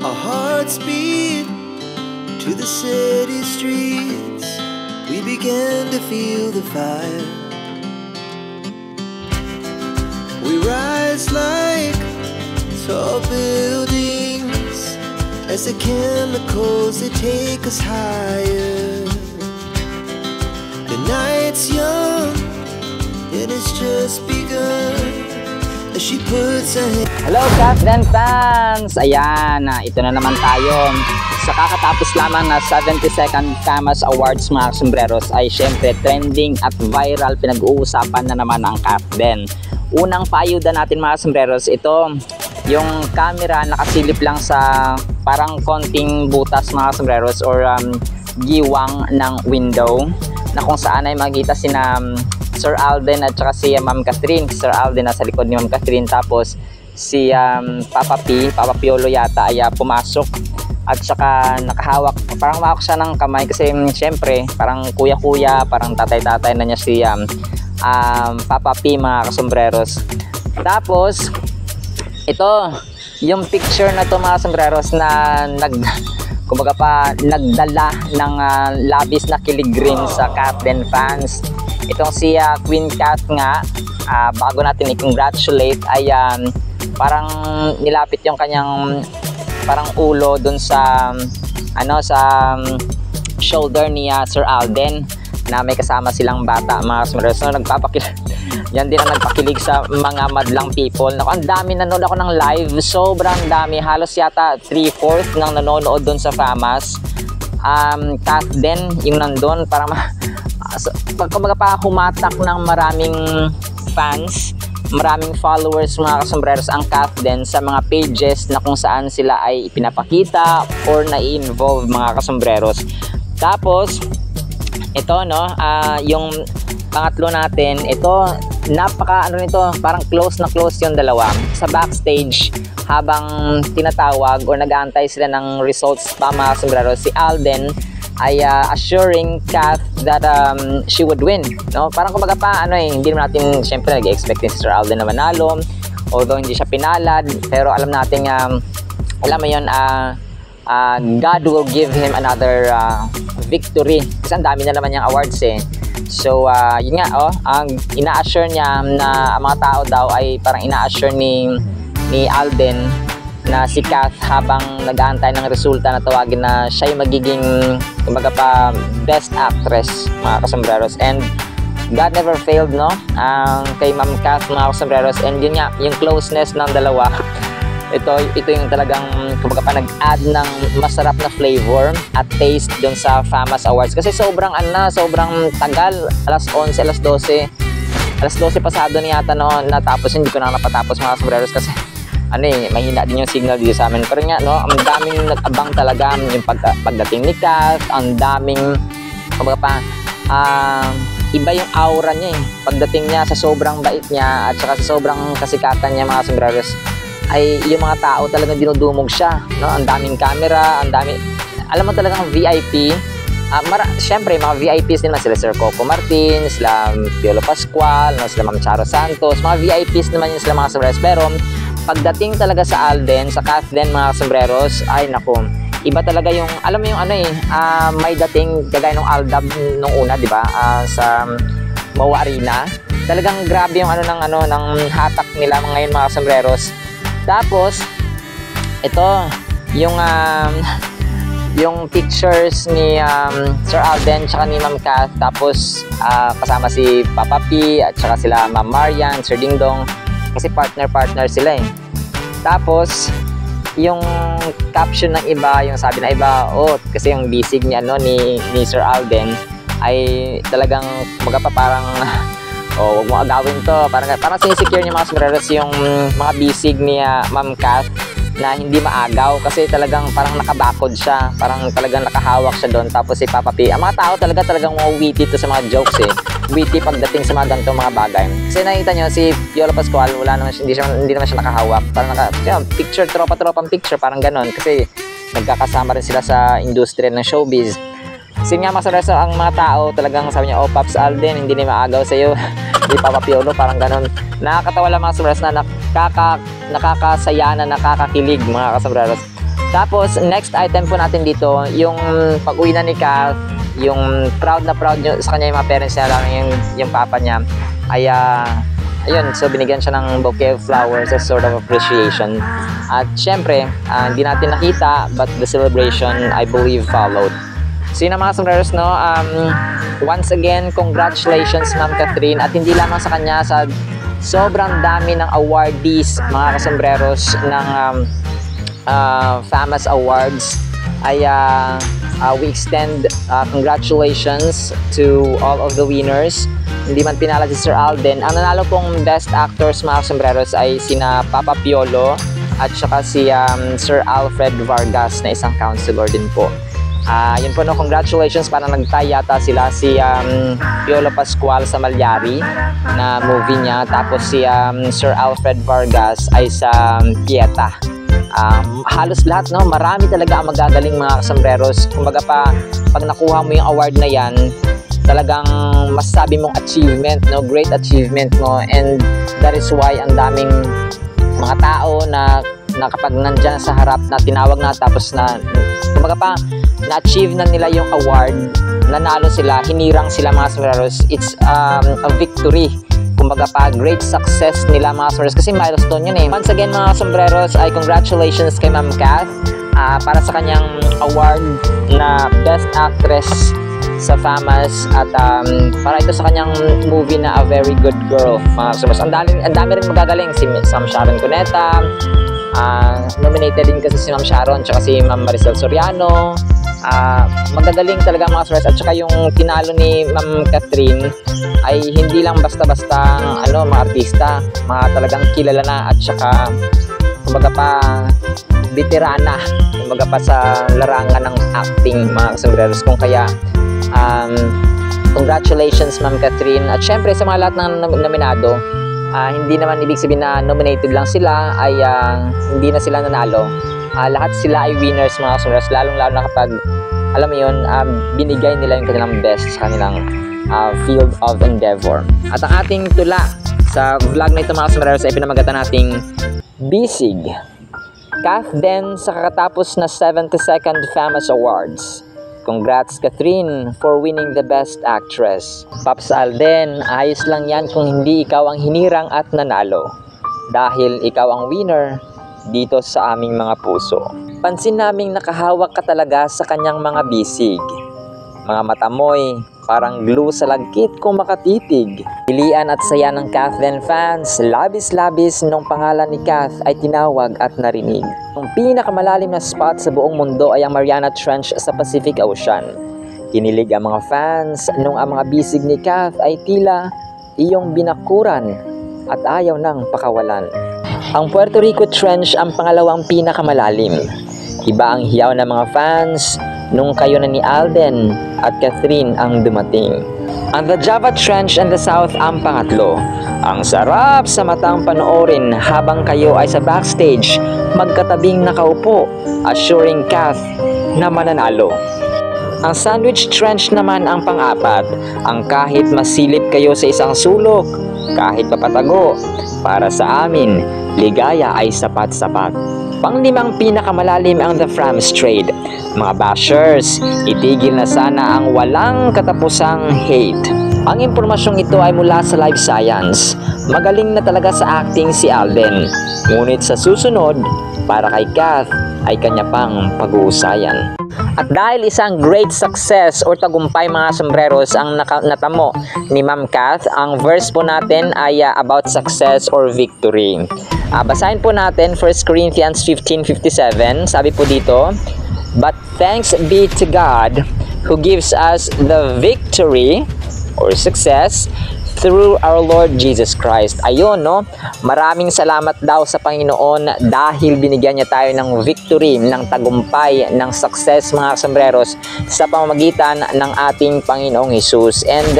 Our hearts beat to the city streets. We began to feel the fire. We rise like tall buildings as the chemicals, they take us higher. The night's young and it's just begun as she puts her hand. Hello Kathden fans! Ayan, ito na naman tayo. Sa kakatapos lamang na 72nd FAMAS Awards mga sombreros ay syempre trending at viral, pinag-uusapan na naman ang Kathden. Unang paayuda natin mga sombreros, ito yung camera nakasilip lang sa parang konting butas mga sombreros or giwang ng window na kung saan ay makikita sina Sir Alden at saka si Ma'am Catherine. Sir Alden nasa likod ni Ma'am Catherine, tapos si Papa Piolo yata ay pumasok at saka nakahawak, parang mahawak siya ng kamay kasi syempre parang kuya-kuya, parang tatay-tatay na niya si Papa P mga kasombreros. Tapos ito yung picture na to mga sombreros na kumbaga pa nagdala ng labis na kilig rin sa Kathden fans. Itong si Queen Kath nga, bago natin i-congratulate ay parang nilapit yung kanyang parang ulo dun sa sa shoulder ni Sir Alden na may kasama silang bata mga sombreros. So nagpapakilig yan din ang nagpakilig sa mga madlang people. Naku, ang dami, nanood ako ng live, sobrang dami, halos yata 3/4 ng nanonood dun sa FAMAS. Kathden yung nandun, parang kumbaga pa humatak ng maraming fans, maraming followers mga kasombreros ang Kathden sa mga pages na kung saan sila ay ipinapakita or na-involve mga kasombreros. Tapos ito yung pangatlo natin, ito napaka nito, parang close na close yung dalawa sa backstage habang tinatawag or nag-aantay sila ng results pa mga kasombreros. Si Alden ay assuring Kath that she would win, parang kumbaga pa hindi naman natin syempre nag-expect ni Sir Alden na manalo, although hindi siya pinalad, pero alam natin alam mo yun, God will give him another victory kasi ang dami na naman niyang awards eh. So yun nga, ang ina-assure niya na ang mga tao daw ay parang ina-assure ni Alden na si Kath habang nag-aantay ng resulta na tawagin na siya yung magiging kumbaga pa best actress mga kasombreros. And God never failed kay Ma'am Kath mga kasombreros. And yun nga, yung closeness ng dalawa, ito yung talagang kumbaga pa nag-add ng masarap na flavor at taste dun sa FAMAS Awards kasi sobrang sobrang tagal, alas 11, alas 12 pasado na yata natapos. Hindi ko na napatapos mga sombreros kasi mahina din yung signal dito sa amin, pero nga ang daming nag-abang talaga yung pagdating ni Kath, ang daming kumbaga pa iba yung aura niya pagdating niya, sa sobrang bait niya at saka sa sobrang kasikatan niya mga sombreros ay yung mga tao talagang dinudumog siya, ang daming camera, ang dami, alam mo talagang VIP. Syempre mga VIPs din naman sila Sir Coco Martin, sila Piolo Pascual, sila Ma'am Charo Santos, mga VIPs naman yun sila mga sombreros. Pero pagdating talaga sa Alden, sa Kathden mga sombreros, ay naku, iba talaga yung, alam mo yung may dating kagaya ng Aldab nung una, di ba, sa Mawa Arena. Talagang grabe yung ng hatak nila ngayon mga sombreros. Tapos ito yung pictures ni Sir Alden tsaka ni Ma'am Kath, tapos kasama si Papa P at tsaka sila Ma'am Marian, Sir Dingdong, kasi partner sila Tapos yung caption ng iba, yung sabi na iba, kasi yung bisig ni ni Sir Alden ay talagang parang huwag mo agawin to, parang sinisecure niya mga sombreros yung mga bisig ni Ma'am Kath na hindi maagaw kasi talagang parang nakabakod siya, parang talagang nakahawak siya doon. Tapos si Papa P, ang mga tao talagang witty to sa mga jokes witty pagdating sa mga ganitong mga bagay. Kasi nakita nyo si Piolo Pascual, hindi naman siya nakahawak, parang picture, tropang picture, parang ganon kasi nagkakasama rin sila sa industriya ng showbiz. Kasi nga masareso ang mga tao talagang sabi niya, Paps Alden, hindi na maagaw sa iyo. Hindi Papa Piolo, parang ganon. Nakakatawa lang mga sombreros na nakakasaya na nakakakilig mga kasombreros. Tapos, next item po natin dito, yung pag-uwi na ni Kath, yung proud na proud sa kanya yung mga parents niya, lang yung papa niya, ay, ayun, so binigyan siya ng bouquet of flowers as sort of appreciation. At syempre, hindi natin nakita, but the celebration, I believe, followed. So yun ang mga sombreros, no? Once again, congratulations, Ma'am Catherine. At hindi lamang sa kanya, sa sobrang dami ng awardees, mga kasombreros, ng FAMAS Awards, ay we extend congratulations to all of the winners. Hindi man pinala si Sir Alden. Ang nanalo pong Best Actors, mga sombreros, ay sina Papa Piolo at saka si Sir Alfred Vargas na isang counselor din po. Yun po, no, congratulations, parang nagtay yata sila, si Piolo Pascual sa Malyari na movie niya, tapos si Sir Alfred Vargas ay sa Pieta. Halos lahat, no, marami talaga ang magagaling, mga sombreros. Kumbaga pag nakuha mo yung award na yan, talagang masasabi mong achievement, no, great achievement mo, and that is why ang daming mga tao na kapag nandyan sa harap na tinawag na, tapos na kumbaga na-achieve na nila yung award, nanalo sila, hinirang sila, mga sombreros. It's a victory, kumbaga great success nila, mga sombreros, kasi milestone yun eh. Once again, mga sombreros, ay congratulations kay Ma'am Kath para sa kanyang award na Best Actress sa FAMAS, at para ito sa kanyang movie na A Very Good Girl, mga sombreros. Ang dami rin magagaling, si Ma'am Sharon Cuneta, nominated din kasi si Ma'am Sharon tsaka si Ma'am Maricel Soriano. Magagaling talaga, mga sombreros. At saka yung tinalo ni Ma'am Catherine ay hindi lang basta-basta mga artista, mga talagang kilala na, at saka kumbaga veterana, kumbaga sa larangan ng acting, mga sombreros. Kung kaya congratulations, Ma'am Catherine. At syempre sa mga lahat ng nominado, hindi naman ibig sabihin na nominated lang sila ay hindi na sila nanalo. Lahat sila ay winners, mga sombreros, lalong-lalo na kapag alam mo yun, binigay nila yung kanilang best sa kanilang field of endeavor. At ang ating tula sa vlog na ito, mga sombreros, ay pinamagatan nating Bisig. Kath din sa kakatapos na 72nd FAMAS Awards. Congrats, Catherine, for winning the Best Actress. Paps Alden, ayos lang yan kung hindi ikaw ang hinirang at nanalo. Dahil ikaw ang winner dito sa aming mga puso. Pansin naming nakahawak ka talaga sa kanyang mga bisig. Mga mata mo'y parang glue sa lagkit kung makatitig. Pilian at saya ng Kathleen fans, labis-labis nung pangalan ni Kath ay tinawag at narinig. Ang pinakamalalim na spot sa buong mundo ay ang Mariana Trench sa Pacific Ocean. Kinilig ang mga fans nung ang mga bisig ni Kath ay tila iyong binakuran at ayaw nang pakawalan. Ang Puerto Rico Trench ang pangalawang pinakamalalim. Iba ang hiyaw ng mga fans nung kayo na ni Alden at Catherine ang dumating. Ang The Java Trench and the South ang pangatlo. Ang sarap sa matang panoorin habang kayo ay sa backstage magkatabing nakaupo, assuring Kath na mananalo. Ang Sandwich Trench naman ang pang-apat. Ang kahit masilip kayo sa isang sulok, kahit papatago, para sa amin, ligaya ay sapat-sapat. Panglimang pinakamalalim ang The Fram Strait. Mga bashers, itigil na sana ang walang katapusang hate. Ang impormasyong ito ay mula sa Life Science. Magaling na talaga sa acting si Alden. Ngunit sa susunod, para kay Kath, ay kanya pang pag-uusayan. At dahil isang great success or tagumpay, mga sombreros, ang natamo ni Ma'am Kath, ang verse po natin ay about success or victory. Basahin po natin 1 Corinthians 15:57. Sabi po dito, "But thanks be to God who gives us the victory or success through our Lord Jesus Christ." Ayun, no? Maraming salamat daw sa Panginoon dahil binigyan niya tayo ng victory, ng tagumpay, ng success, mga sombreros, sa pamamagitan ng ating Panginoong Jesus. And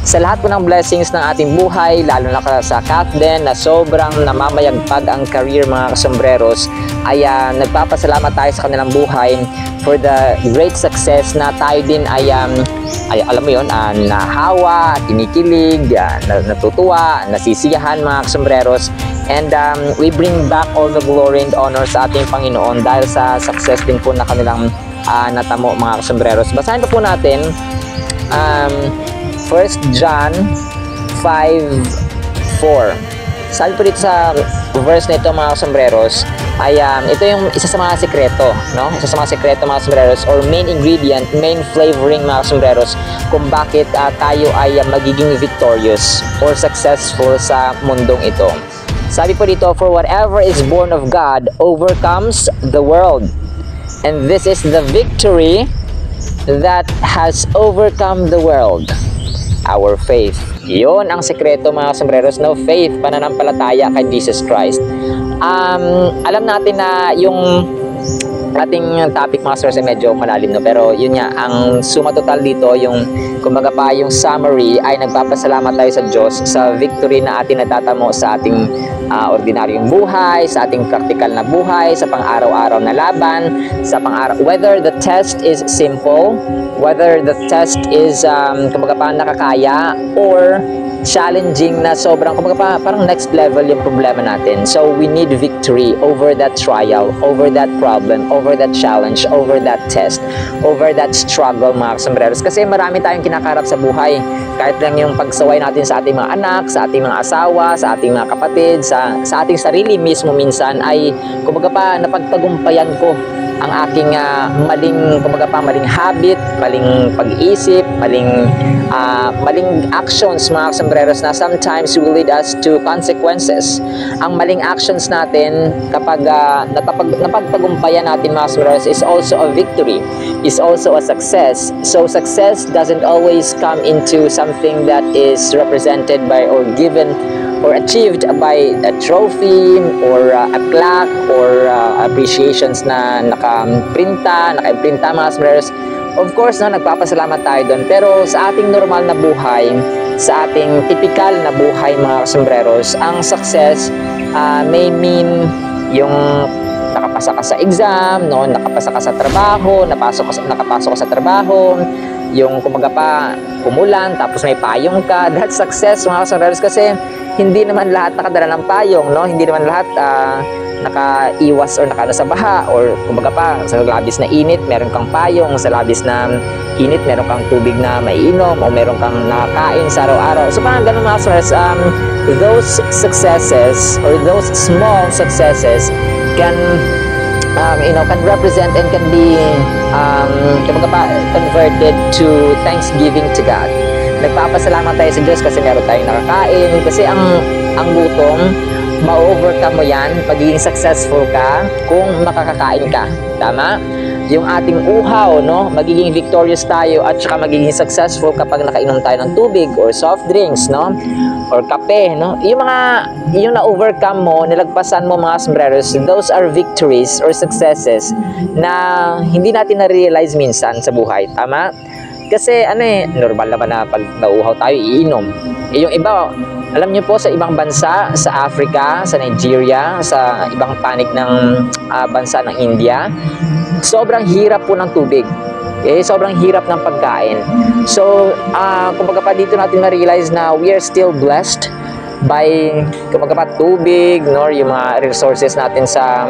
sa lahat po ng blessings ng ating buhay, lalo na sa Kath din na sobrang namamayagpag ang career, mga sombreros, ay nagpapasalamat tayo sa kanilang buhay for the great success na tayo din ay alam mo yun, nahawa, kinikilig, natutuwa, nasisiyahan, mga sombreros. And we bring back all the glory and honor sa ating Panginoon dahil sa success din po na kanilang natamo, mga kasambreros. Basahin po natin 1 John 5:4. Sabi po dito sa verse na ito, mga kasambreros, ay ito yung isa sa mga sekreto, no? Isa sa mga sekreto, mga kasambreros, or main ingredient, main flavoring, mga kasambreros, kung bakit tayo ay magiging victorious or successful sa mundong ito. Sabi po dito, for whatever is born of God overcomes the world. And this is the victory that has overcome the world, our faith. Yun ang sekreto, mga sombreros, no? Faith, pananampalataya kay Jesus Christ. Alam natin na yung ating topic, mga sombreros, ay medyo malalim, no? Pero yun nga, ang suma total dito, yung kumbaga pa yung summary, ay nagpapasalamat tayo sa Diyos sa victory na atin natatamo sa ating ordinaryong buhay, sa ating practical na buhay, sa pang-araw-araw na laban, sa whether the test is simple, whether the test is kumbaga pa nakakaya, or challenging na sobrang kumbaga pa parang next level yung problema natin. So we need victory over that trial, over that problem, over that challenge, over that test, over that struggle, mga sombreros. Kasi marami tayong kinakarap sa buhay. Kahit lang yung pagsaway natin sa ating mga anak, sa ating mga asawa, sa ating mga kapatid, sa ating sarili mismo minsan, ay kumbaga pa napagtagumpayan ko ang aking maling habit, maling pag-iisip, maling actions, mga sombreros, na sometimes will lead us to consequences. Ang maling actions natin kapag napagtagumpayan natin, mga sombreros, is also a victory, is also a success. So success doesn't always come into something that is represented by or given or achieved by a trophy or a plaque or appreciations na naka-imprinta, mga sombreros. Of course, no, nagpapasalamat tayo doon. Pero sa ating normal na buhay, sa ating typical na buhay, mga sombreros, ang success may mean yung nakapasa ka sa exam, no, nakapasa ka sa trabaho, nakapasok ka sa trabaho, yung kumbaga pa umulan tapos may payong ka. That's success, mga sombreros, kasi hindi naman lahat nakadala ng payong, no? Hindi naman lahat nakaiwas or nakano sa baha, or kumbaga pa sa labis na init meron kang payong, sa labis na init meron kang tubig na maiinom, o meron kang nakakain sa araw-araw. So parang ganun, mga sombreros, those successes or those small successes can can represent and can be kumbaga pa converted to thanksgiving to God. Nagpapasalamat tayo sa Diyos kasi meron tayong nakakain, kasi ang gutom, ma-overcome mo yan, pagiging successful ka kung makakakain ka. Tama? Yung ating uhaw, no, magiging victorious tayo at saka magiging successful kapag nakainom tayo ng tubig or soft drinks, no, or kape, no. Yung na-overcome mo, nilagpasan mo, mga sombreros, those are victories or successes na hindi natin na-realize minsan sa buhay. Tama? Kasi normal naman na pag nauuhaw tayo, iinom. Yung iba, alam niyo po, sa ibang bansa, sa Africa, sa Nigeria, sa ibang panig ng bansa ng India, sobrang hirap po ng tubig. Sobrang hirap ng pagkain. So, kumbaga pa dito natin na-realize na we are still blessed by kumbaga pa tubig, nor yung mga resources natin sa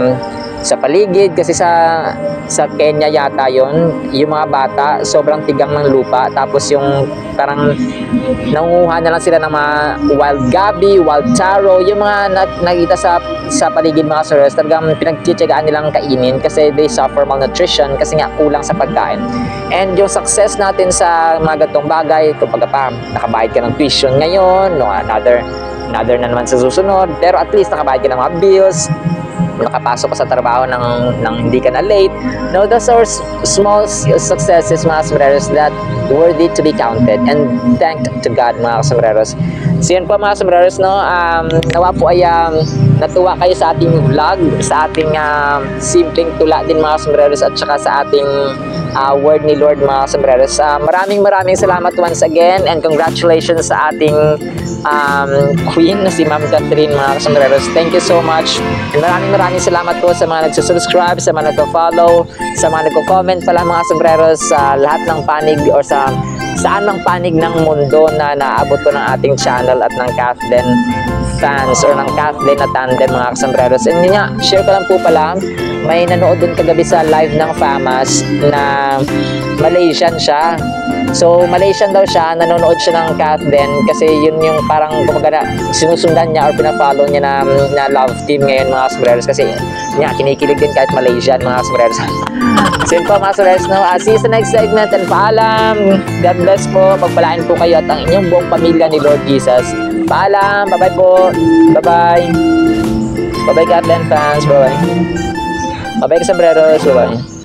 paligid. Kasi sa Kenya yata yon, yung mga bata sobrang tigang ng lupa, tapos yung parang nangunguha na lang sila ng mga wild gabi, wild taro, yung mga nakita sa paligid, mga sombreros. Talagang pinagtitiyagaan nilang kainin kasi they suffer malnutrition kasi nga kulang sa pagkain. And yung success natin sa mga ganitong bagay, kapag pa nakabayad ka ng tuition ngayon, no, another na naman sa susunod, pero at least nakabayad ka ng mga bills, nakapasok ka sa trabaho ng hindi ka na late. No, those are small successes, mga sombreros, that worthy to be counted and thanked to God, mga sombreros. So yun po, mga sombreros, no, nawa po ay natuwa kayo sa ating vlog, sa ating simpleng tula din, mga sombreros, at saka sa ating word ni Lord, mga sombreros. Maraming salamat once again, and congratulations sa ating queen na si Ma'am Catherine, mga sombreros. Thank you so much, and maraming salamat po sa mga nagsusubscribe, sa mga nagpa-follow, sa mga nagko-comment pala mga sombreros sa lahat ng panig or sa saan ng panig ng mundo na naabot ko ng ating channel at ng Kathleen fans or ng Kathleen na tandem mga sombreros. And yun nga, share ko lang po pala, may nanood dun kagabi sa live ng FAMAS na Malaysian siya. So, Malaysian daw siya, nanonood siya ng Kathleen kasi yun yung parang kumbaga sinusundan niya or pinafollow niya na love team ngayon mga sombreros kasi nga, kinikilig din kahit Malaysian mga sombreros. So yun po mga sombreros, no? See you sa next segment and paalam. God bless po, pagpalain po kayo at ang inyong buong pamilya ni Lord Jesus. Paalam, bye-bye po, bye-bye. Bye-bye Kathleen fans, bye-bye. Bye-bye sombreros, bye-bye.